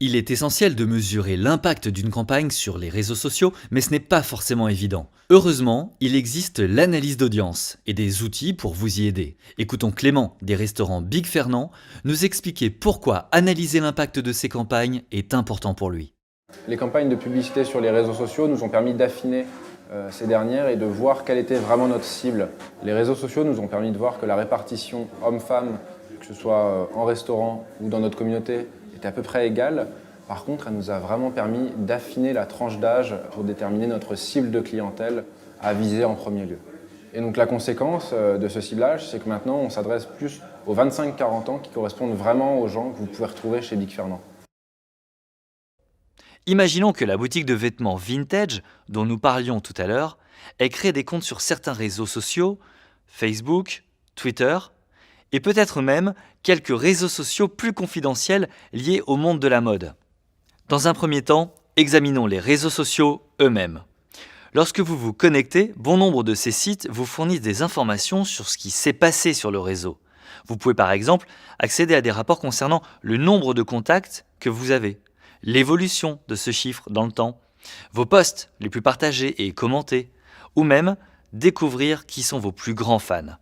Il est essentiel de mesurer l'impact d'une campagne sur les réseaux sociaux, mais ce n'est pas forcément évident. Heureusement, il existe l'analyse d'audience et des outils pour vous y aider. Écoutons Clément des restaurants Big Fernand nous expliquer pourquoi analyser l'impact de ces campagnes est important pour lui. Les campagnes de publicité sur les réseaux sociaux nous ont permis d'affiner ces dernières et de voir quelle était vraiment notre cible. Les réseaux sociaux nous ont permis de voir que la répartition homme-femme, que ce soit en restaurant ou dans notre communauté, était à peu près égale. Par contre, elle nous a vraiment permis d'affiner la tranche d'âge pour déterminer notre cible de clientèle à viser en premier lieu. Et donc la conséquence de ce ciblage, c'est que maintenant on s'adresse plus aux 25-40 ans qui correspondent vraiment aux gens que vous pouvez retrouver chez Big Fernand. Imaginons que la boutique de vêtements vintage, dont nous parlions tout à l'heure, ait créé des comptes sur certains réseaux sociaux, Facebook, Twitter, et peut-être même quelques réseaux sociaux plus confidentiels liés au monde de la mode. Dans un premier temps, examinons les réseaux sociaux eux-mêmes. Lorsque vous vous connectez, bon nombre de ces sites vous fournissent des informations sur ce qui s'est passé sur le réseau. Vous pouvez par exemple accéder à des rapports concernant le nombre de contacts que vous avez, l'évolution de ce chiffre dans le temps, vos posts les plus partagés et commentés, ou même découvrir qui sont vos plus grands fans.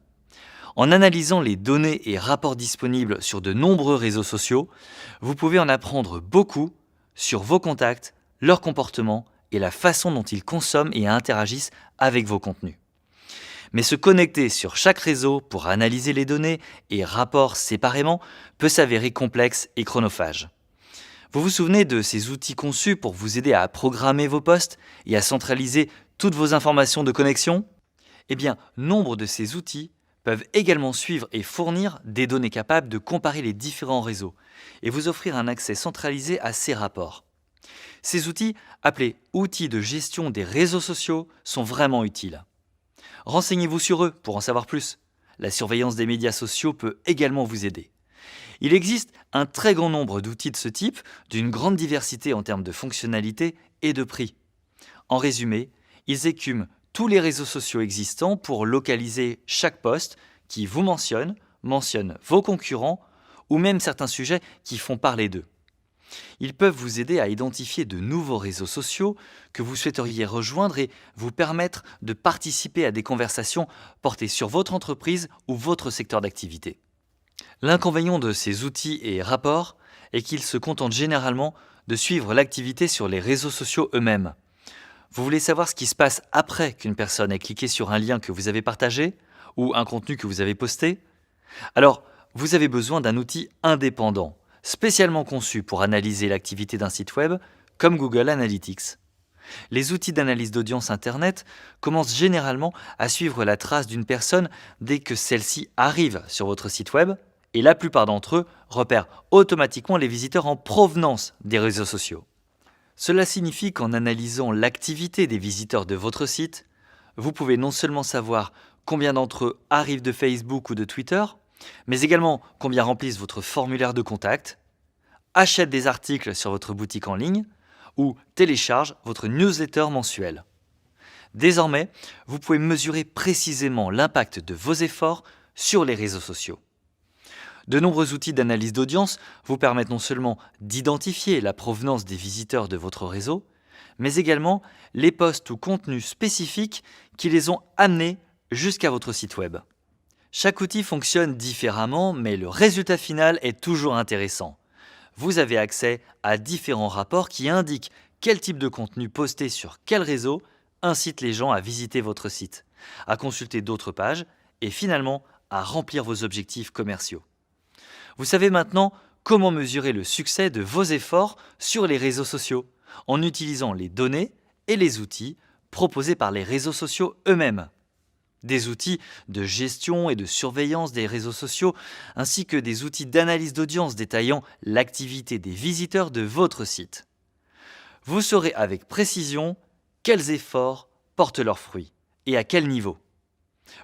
En analysant les données et rapports disponibles sur de nombreux réseaux sociaux, vous pouvez en apprendre beaucoup sur vos contacts, leur comportement et la façon dont ils consomment et interagissent avec vos contenus. Mais se connecter sur chaque réseau pour analyser les données et rapports séparément peut s'avérer complexe et chronophage. Vous vous souvenez de ces outils conçus pour vous aider à programmer vos posts et à centraliser toutes vos informations de connexion ? Eh bien, nombre de ces outils peuvent également suivre et fournir des données capables de comparer les différents réseaux et vous offrir un accès centralisé à ces rapports. Ces outils, appelés outils de gestion des réseaux sociaux, sont vraiment utiles. Renseignez-vous sur eux pour en savoir plus. La surveillance des médias sociaux peut également vous aider. Il existe un très grand nombre d'outils de ce type, d'une grande diversité en termes de fonctionnalités et de prix. En résumé, ils écument tous les réseaux sociaux existants pour localiser chaque post qui vous mentionne vos concurrents ou même certains sujets qui font parler d'eux. Ils peuvent vous aider à identifier de nouveaux réseaux sociaux que vous souhaiteriez rejoindre et vous permettre de participer à des conversations portées sur votre entreprise ou votre secteur d'activité. L'inconvénient de ces outils et rapports est qu'ils se contentent généralement de suivre l'activité sur les réseaux sociaux eux-mêmes. Vous voulez savoir ce qui se passe après qu'une personne ait cliqué sur un lien que vous avez partagé ou un contenu que vous avez posté ? Alors, vous avez besoin d'un outil indépendant, spécialement conçu pour analyser l'activité d'un site web, comme Google Analytics. Les outils d'analyse d'audience Internet commencent généralement à suivre la trace d'une personne dès que celle-ci arrive sur votre site web, et la plupart d'entre eux repèrent automatiquement les visiteurs en provenance des réseaux sociaux. Cela signifie qu'en analysant l'activité des visiteurs de votre site, vous pouvez non seulement savoir combien d'entre eux arrivent de Facebook ou de Twitter, mais également combien remplissent votre formulaire de contact, achètent des articles sur votre boutique en ligne ou téléchargent votre newsletter mensuelle. Désormais, vous pouvez mesurer précisément l'impact de vos efforts sur les réseaux sociaux. De nombreux outils d'analyse d'audience vous permettent non seulement d'identifier la provenance des visiteurs de votre réseau, mais également les posts ou contenus spécifiques qui les ont amenés jusqu'à votre site web. Chaque outil fonctionne différemment, mais le résultat final est toujours intéressant. Vous avez accès à différents rapports qui indiquent quel type de contenu posté sur quel réseau incite les gens à visiter votre site, à consulter d'autres pages et finalement à remplir vos objectifs commerciaux. Vous savez maintenant comment mesurer le succès de vos efforts sur les réseaux sociaux en utilisant les données et les outils proposés par les réseaux sociaux eux-mêmes. Des outils de gestion et de surveillance des réseaux sociaux, ainsi que des outils d'analyse d'audience détaillant l'activité des visiteurs de votre site. Vous saurez avec précision quels efforts portent leurs fruits et à quel niveau.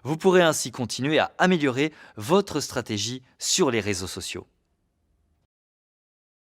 Vous pourrez ainsi continuer à améliorer votre stratégie sur les réseaux sociaux.